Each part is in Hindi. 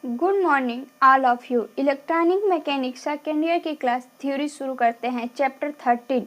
Good morning all of you. Electronic mechanics second year की क्लास थ्योरी शुरू करते हैं। चैप्टर 13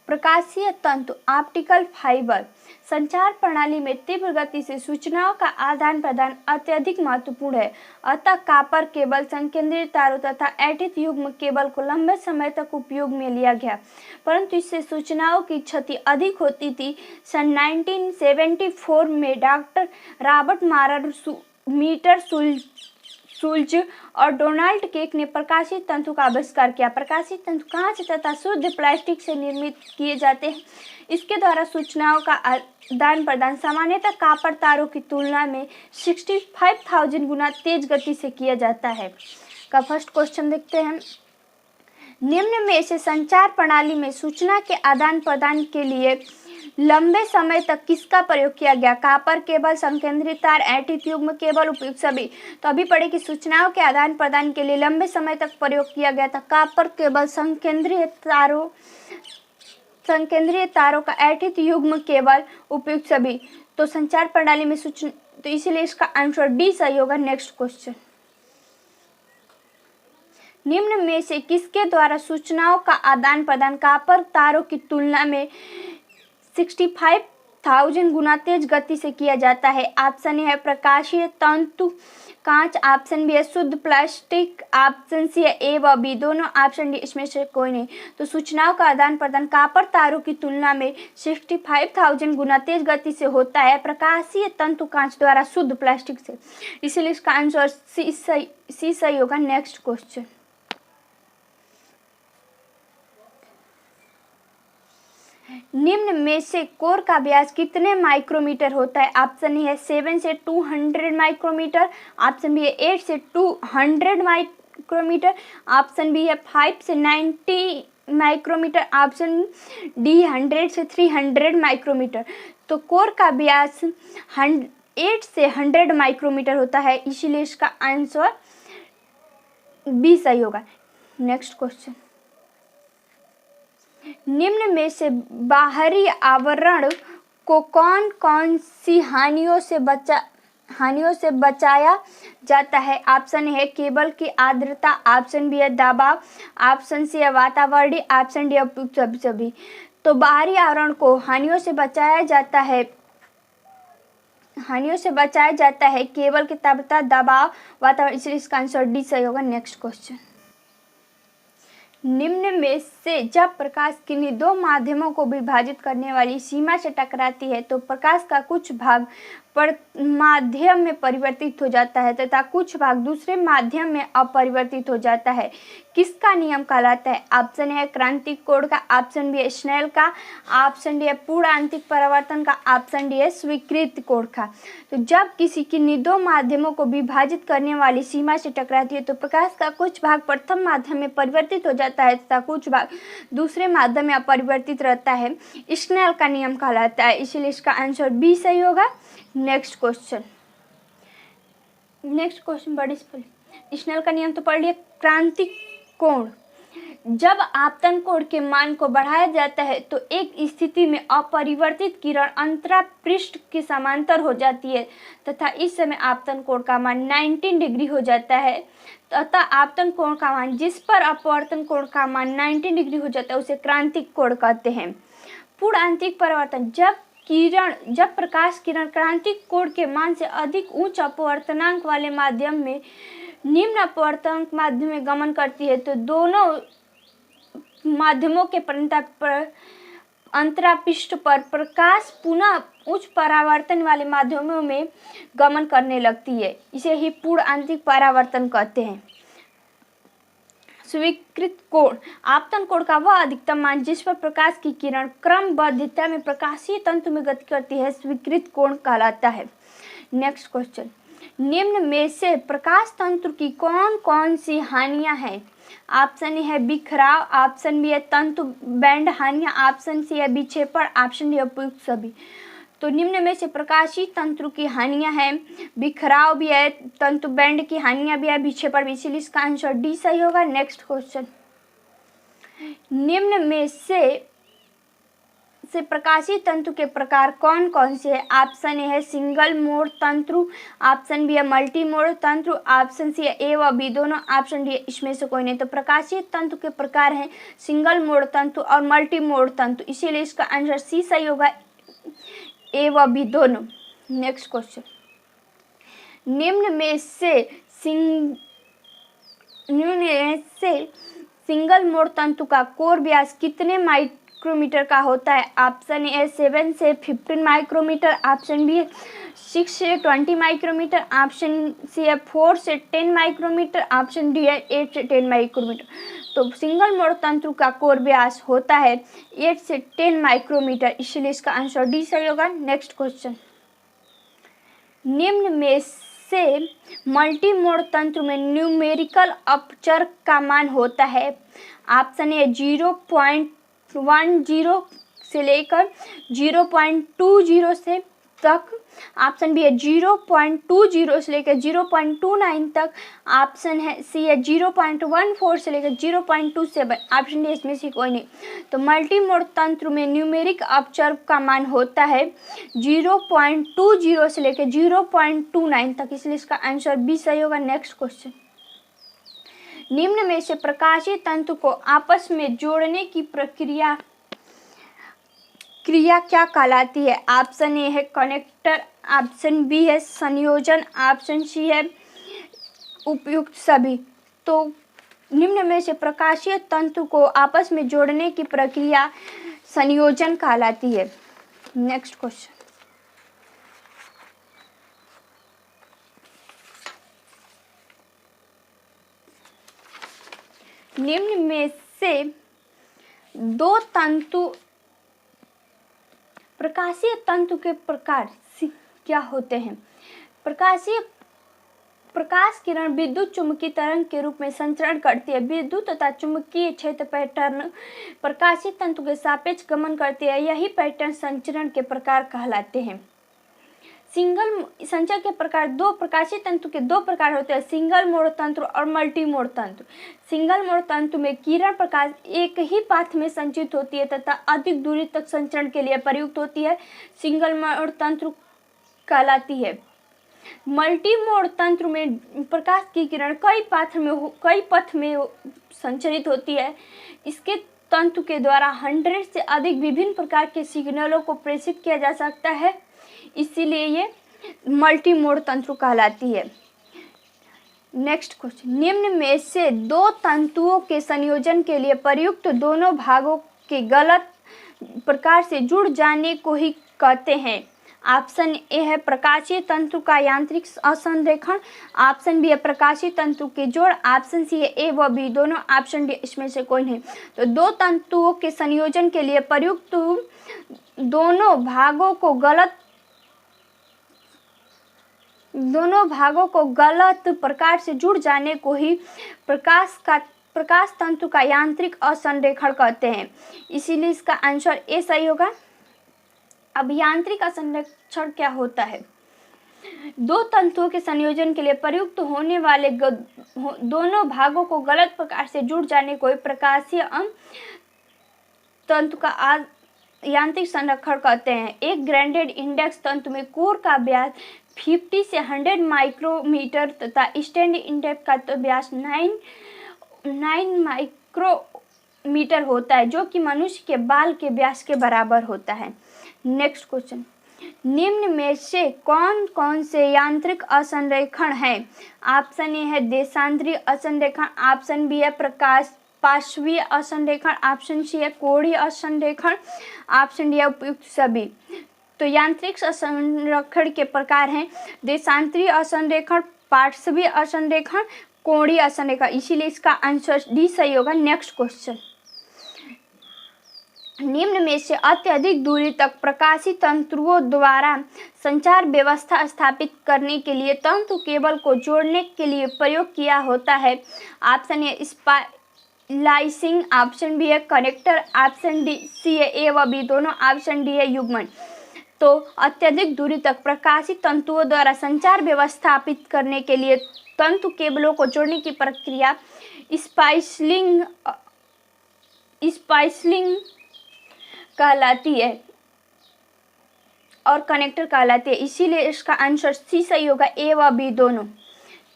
प्रकाशीय तंतु ऑप्टिकल फाइबर। संचार प्रणाली में तीव्र गति से सूचनाओं का आदान प्रदान अत्यधिक महत्वपूर्ण है। अतः कॉपर केबल, संकेंद्रित तारों तथा ऐंठित युग्म केबल को लंबे समय तक उपयोग में लिया गया, परंतु इससे सूचनाओं की क्षति अधिक होती थी। सन 1974 में डॉक्टर रॉबर्ट मारर, मीटर शुल्ज और डोनाल्ड केक ने प्रकाशीय तंतु का आविष्कार किया। प्रकाशीय तंतु कांच तथा शुद्ध प्लास्टिक से निर्मित किए जाते हैं। इसके द्वारा सूचनाओं का आदान प्रदान सामान्यतः कॉपर तारों की तुलना में 65,000 गुना तेज गति से किया जाता है। का फर्स्ट क्वेश्चन देखते हैं। निम्न में से संचार प्रणाली में सूचना के आदान प्रदान के लिए लंबे समय तक किसका प्रयोग किया गया? कॉपर केबल, संकेंद्रित तार, ऐंठित युग्म केबल, उपयुक्त सभी। तो अभी पढ़े कि सूचनाओं के आदान प्रदान के लिए लंबे समय तक प्रयोग किया गया था कॉपर केबल, संकेंद्रित तारों का ऐंठित युग्म केबल, उपयुक्त सभी। तो संचार प्रणाली में सूचना, तो इसीलिए इसका आंसर डी सही होगा। Next question. निम्न में से किसके द्वारा सूचनाओं का आदान प्रदान कॉपर तारों की तुलना में 65,000 गुना तेज गति से किया जाता है? ऑप्शन ए है प्रकाशीय तंतु कांच, ऑप्शन बी है शुद्ध प्लास्टिक, ऑप्शन सी है ए व बी दोनों, ऑप्शन डी इसमें से कोई नहीं। तो सूचनाओं का आदान प्रदान कॉपर तारों की तुलना में 65,000 गुना तेज गति से होता है प्रकाशीय तंतु कांच द्वारा शुद्ध प्लास्टिक से। इसलिए इसका आंसर सी सही होगा। Next question. निम्न में से कोर का व्यास कितने माइक्रोमीटर होता है? ऑप्शन ए है 7 से 200 माइक्रोमीटर, ऑप्शन बी है 8 से 200 माइक्रोमीटर, ऑप्शन बी है 5 से 90 माइक्रोमीटर, ऑप्शन डी 100 से 300 माइक्रोमीटर। तो कोर का व्यास 8 से 100 माइक्रोमीटर होता है, इसीलिए इसका आंसर बी सही होगा। Next question. निम्न में से बाहरी आवरण को कौन कौन सी हानियों से बचाया जाता है? ऑप्शन है केबल की आर्द्रता, ऑप्शन बी है दबाव, ऑप्शन सी है वातावरणीय, ऑप्शन डी उपयुक्त सभी। तो बाहरी आवरण को हानियों से बचाया जाता है केबल की आर्द्रता, दबाव, वातावरण, इसलिए इसका आंसर डी सही होगा। Next question. निम्न में से जब प्रकाश किन्हीं दो माध्यमों को विभाजित करने वाली सीमा से टकराती है तो प्रकाश का कुछ भाग माध्यम में परिवर्तित हो जाता है तथा कुछ भाग दूसरे माध्यम में अपरिवर्तित हो जाता है। किसका नियम कहलाता है? ऑप्शन है क्रांतिक कोण का, ऑप्शन बी है स्नेल का, ऑप्शन डी है पूर्ण आंतरिक परावर्तन का, ऑप्शन डी है स्वीकृत कोण का। तो जब किन्हीं दो माध्यमों को विभाजित करने वाली सीमा से टकराती है तो प्रकाश का कुछ भाग प्रथम माध्यम में परिवर्तित हो जाता है तथा कुछ भाग दूसरे माध्यम में अपरिवर्तित रहता है। स्नेल का नियम कहलाता है, इसीलिए इसका आंसर बी सही होगा। नेक्स्ट क्वेश्चन बड़ी स्नेल का नियम तो पढ़ लिया। क्रांतिक कोण। जब आपतन कोण के मान को बढ़ाया जाता है तो एक स्थिति में अपरिवर्तित किरण अंतरा पृष्ठ के समांतर हो जाती है तथा इस समय आपतन कोण का मान 90 डिग्री हो जाता है। अतः आपतन कोण का मान जिस पर अपवर्तन कोण का मान 90 डिग्री हो जाता है उसे क्रांतिक कोण कहते हैं। पूर्ण आंतरिक परावर्तन। जब प्रकाश किरण क्रांतिक कोण के मान से अधिक उच्च अपवर्तनांक वाले माध्यम में निम्न अपवर्तनांक माध्यम में गमन करती है तो दोनों माध्यमों के अंतरापृष्ठ पर प्रकाश पुनः उच्च परावर्तन वाले माध्यमों में गमन करने लगती है। इसे ही पूर्ण आंतरिक परावर्तन कहते हैं। स्वीकृत कोण। आपतन कोण का वह अधिकतम मान जिस पर प्रकाश की किरण क्रमबद्धता में प्रकाशीय तंतु में गति करती है स्वीकृत कोण कहलाता है। Next question. निम्न में से प्रकाश तंत्र की कौन कौन सी हानियां हैं? ऑप्शन ए है बिखराव, ऑप्शन बी है तंतु बैंड हानियां, ऑप्शन सी है विक्षेपण, ऑप्शन डी उपयुक्त सभी। तो निम्न में से प्रकाशीय तंत्र की हानियां हैं, बिखराव भी है, तंतु बैंड की हानियां भी है, विक्षेपण भी, इसीलिए इसका आंसर डी सही होगा। Next question. निम्न में से से प्रकाशीय तंतु के प्रकार कौन कौन से हैं? ऑप्शन ए है सिंगल मोड तंतु, ऑप्शन बी है मल्टी मोड तंतु, ऑप्शन सी है ए व बी दोनों, ऑप्शन डी है इसमें से कोई नहीं। तो प्रकाशीय तंतु के प्रकार हैं सिंगल मोड तंतु और मल्टी मोड तंतु, इसीलिए इसका आंसर सी सही होगा, ए व बी दोनों। नेक्स्ट क्वेश्चन, निम्न में से सिंगल मोड तंतु का कोर व्यास कितने माइक्रोमीटर का होता है? ऑप्शन ए 7 से 15 माइक्रोमीटर, ऑप्शन बी 6 से 20 माइक्रोमीटर, ऑप्शन सी है 4 से 10 माइक्रोमीटर, ऑप्शन डी है 8 से 10 माइक्रोमीटर। तो सिंगल मोड तंतु का कोर व्यास होता है 8 से 10 माइक्रोमीटर, इसलिए इसका आंसर डी सही होगा। नेक्स्ट क्वेश्चन, निम्न में से मल्टी मोड तंत्र में न्यूमेरिकल अपचर का मान होता है? ऑप्शन ए 0.10 से लेकर 0.20 से तक, ऑप्शन बी है 0.20 से लेकर 0.29 तक, ऑप्शन है सी है 0.14 से लेकर 0.27, ऑप्शन डी इसमें से कोई नहीं। तो मल्टी मोड तंत्र में न्यूमेरिक अपचर का मान होता है 0.20 से लेकर 0.29 तक, इसलिए इसका आंसर बी सही होगा। नेक्स्ट क्वेश्चन, निम्न में से प्रकाशीय तंतु को आपस में जोड़ने की क्रिया क्या कहलाती है? ऑप्शन ए है कनेक्टर, ऑप्शन बी है संयोजन, ऑप्शन सी है उपयुक्त सभी। तो निम्न में से प्रकाशीय तंतु को आपस में जोड़ने की प्रक्रिया संयोजन कहलाती है। नेक्स्ट क्वेश्चन, निम्न में से दो तंतु प्रकाशीय तंतु के प्रकार क्या होते हैं? प्रकाश किरण विद्युत चुम्बकीय तरंग के रूप में संचरण करती है। विद्युत तथा चुंबकीय क्षेत्र पैटर्न प्रकाशीय तंतु के सापेक्ष गमन करती है, यही पैटर्न संचरण के प्रकार कहलाते हैं। सिंगल संचरण के प्रकार दो प्रकाशीय तंतु के दो प्रकार होते हैं, सिंगल मोड तंत्र और मल्टी मोड तंत्र। सिंगल मोड तंतु में किरण प्रकाश एक ही पाथ में संचित होती है तथा अधिक दूरी तक संचरण के लिए प्रयुक्त होती है, सिंगल मोड तंत्र कहलाती है। मल्टी मोड तंत्र में प्रकाश की किरण कई पथ में संचरित होती है। इसके तंतु के द्वारा 100 से अधिक विभिन्न प्रकार के सिग्नलों को प्रेषित किया जा सकता है, इसीलिए ये मल्टी मोड तंत्र कहलाती है। नेक्स्ट क्वेश्चन, निम्न में से दो तंतुओं के संयोजन के लिए प्रयुक्त दोनों भागों के गलत प्रकार से जुड़ जाने को ही कहते हैं। ऑप्शन ए है प्रकाशीय तंतु का यांत्रिक असंरेखण, ऑप्शन बी है प्रकाशीय तंतु के जोड़, ऑप्शन सी है ए व बी दोनों, ऑप्शन डी इसमें से कोई नहीं। तो दो तंतुओं के संयोजन के लिए प्रयुक्त दोनों भागों को गलत प्रकार से जुड़ जाने को ही प्रकाश तंतु का यांत्रिक असंरेखण कहते हैं, इसीलिए इसका आंसर ए सही होगा। अब यांत्रिक असंरेखण क्या होता है? दो तंतुओं के संयोजन के लिए प्रयुक्त होने वाले दोनों भागों को गलत प्रकार से जुड़ जाने को प्रकाशीय तंतु का यांत्रिक संरक्षण कहते हैं। एक ग्राइंडेड इंडेक्स तंतु में कोर का व्यास 50 से 100 माइक्रोमीटर तथा स्टैंड इंडेक्स का व्यास 9 माइक्रोमीटर होता है, जो कि मनुष्य के बाल के व्यास के बराबर होता है। नेक्स्ट क्वेश्चन, निम्न में से कौन कौन से यांत्रिक असंरेखण हैं? ऑप्शन ए है देशांतरी असंरेखण, ऑप्शन बी है पार्श्वीय असंरेखण, ऑप्शन सी है कोणीय असंरेखण, ऑप्शन डी है उपयुक्त सभी। तो यांत्रिक असंरेखण के प्रकार हैं देशांतरी असंरेखण, पार्श्वीय असंरेखण, कोणीय असंरेखण, इसीलिए इसका आंसर डी सही होगा। नेक्स्ट क्वेश्चन, निम्न में से अत्यधिक दूरी तक प्रकाशीय तंतुओं द्वारा संचार व्यवस्था स्थापित करने के लिए तंतु केबल को जोड़ने के लिए प्रयोग किया होता है। Option A splicing, option B है कनेक्टर, ऑप्शन डी सी है ए व बी दोनों, ऑप्शन डी है युग्मन। तो अत्यधिक दूरी तक प्रकाशीय तंतुओं द्वारा संचार व्यवस्था स्थापित करने के लिए तंतु केबलों को जोड़ने की प्रक्रिया स्प्लाइसिंग कहलाती है और कनेक्टर कहलाती है, इसीलिए इसका आंसर सी सही होगा, ए व बी दोनों।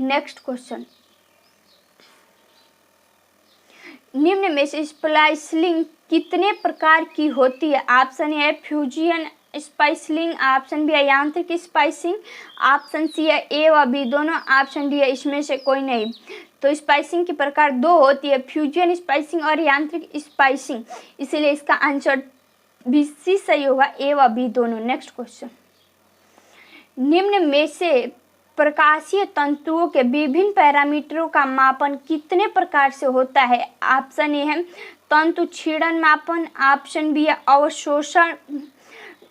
नेक्स्ट क्वेश्चन, निम्न में से स्प्लाइसिंग कितने प्रकार की होती है? Option A fusion splicing, option B है यांत्रिक स्पाइसिंग, ऑप्शन सी है ए व बी दोनों, ऑप्शन डी है इसमें से कोई नहीं। तो स्पाइसिंग के प्रकार दो होती है, फ्यूजन स्पाइसिंग और यांत्रिक स्पाइसिंग, इसीलिए इसका आंसर बी सी सही होगा, ए व बी दोनों। नेक्स्ट क्वेश्चन, निम्न में से प्रकाशीय तंतुओं के विभिन्न पैरामीटरों का मापन कितने प्रकार से होता है? ऑप्शन ए है तंतु क्षीणन मापन, ऑप्शन बी है अवशोषण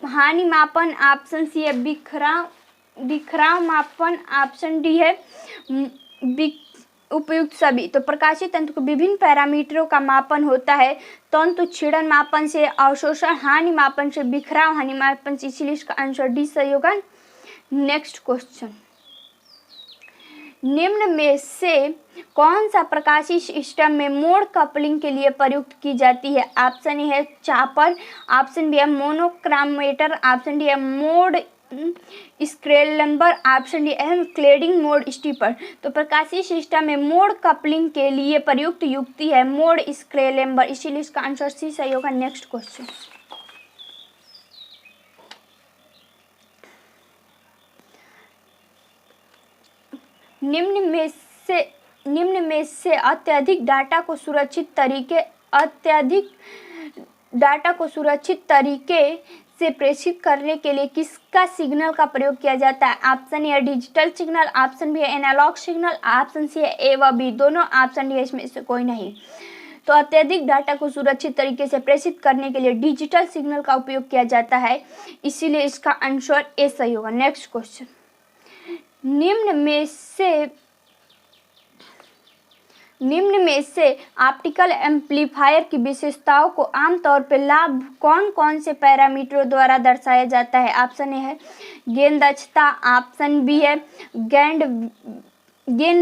हानि मापन, ऑप्शन सी है बिखराव मापन, ऑप्शन डी है उपयुक्त सभी। तो प्रकाशीय तंतु के विभिन्न पैरामीटरों का मापन होता है तंतु क्षीणन मापन से, अवशोषण हानि मापन से, बिखराव हानि मापन से, इसीलिए इसका आंसर डी सही होगा। नेक्स्ट क्वेश्चन, निम्न में से कौन सा प्रकाशीय सिस्टम में मोड कपलिंग के लिए प्रयुक्त की जाती है? ऑप्शन ए है चापर, ऑप्शन बी है मोनोक्रोमेटर, ऑप्शन डी है मोड स्क्रेलम्बर, ऑप्शन डी है क्लेडिंग मोड स्टीपर। तो प्रकाशीय सिस्टम में मोड कपलिंग के लिए प्रयुक्त युक्ति है मोड स्क्रेलम्बर, इसीलिए इसका आंसर सी सही होगा। नेक्स्ट क्वेश्चन, निम्न में से अत्यधिक डाटा को सुरक्षित तरीके से प्रेषित करने के लिए किसका सिग्नल का प्रयोग किया जाता है? ऑप्शन ए है डिजिटल सिग्नल, ऑप्शन बी है एनालॉग सिग्नल, ऑप्शन सी है ए व बी दोनों, ऑप्शन डी है इसमें से कोई नहीं। तो अत्यधिक डाटा को सुरक्षित तरीके से प्रेषित करने के लिए डिजिटल सिग्नल का उपयोग किया जाता है, इसीलिए इसका आंसर ए सही होगा। नेक्स्ट क्वेश्चन, निम्न में से ऑप्टिकल एम्पलीफायर की विशेषताओं को आमतौर पर लाभ कौन कौन से पैरामीटरों द्वारा दर्शाया जाता है? ऑप्शन ए है गेन दक्षता, ऑप्शन बी है गेन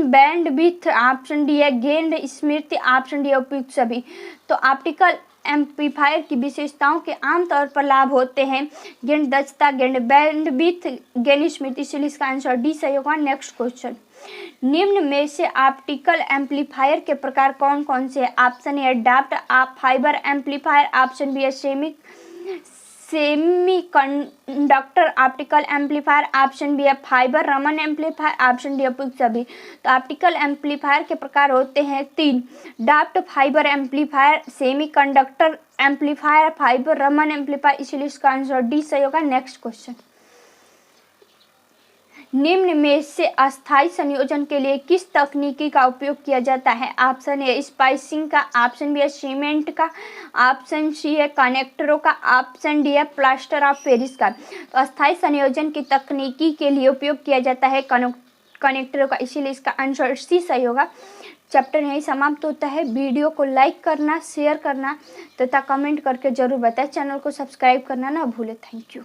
बैंडविड्थ, ऑप्शन डी है गेन स्मृति, ऑप्शन डी है उपयुक्त सभी। तो ऑप्टिकल एम्पलीफायर की विशेषताओं के आमतौर पर लाभ होते हैं गेन दक्षता, गेन बैंडविड्थ, गेन स्मृति, इसलिए इसका आंसर डी सही होगा। नेक्स्ट क्वेश्चन, निम्न में से ऑप्टिकल एम्पलीफायर के प्रकार कौन कौन से हैं? Option A doped fiber amplifier, option B है semiconductor optical amplifier, option B है fiber Raman amplifier, option D उपयुक्त सभी। तो ऑप्टिकल एम्पलीफायर के प्रकार होते हैं तीन, doped fiber amplifier, semiconductor amplifier, fiber Raman amplifier, इसलिए इसका आंसर डी सही होगा। नेक्स्ट क्वेश्चन, निम्न में से अस्थायी संयोजन के लिए किस तकनीकी का उपयोग किया जाता है? ऑप्शन ए स्पाइसिंग का, ऑप्शन बी है सीमेंट का, ऑप्शन सी है कनेक्टरों का, ऑप्शन डी है प्लास्टर ऑफ पेरिस का। तो अस्थायी संयोजन की तकनीकी के लिए उपयोग किया जाता है कनेक्टरों का, इसीलिए इसका आंसर सी सही होगा। चैप्टर यहीं समाप्त होता है। वीडियो को लाइक करना, शेयर करना तथा कमेंट करके जरूर बताएं। चैनल को सब्सक्राइब करना ना भूलें। Thank you.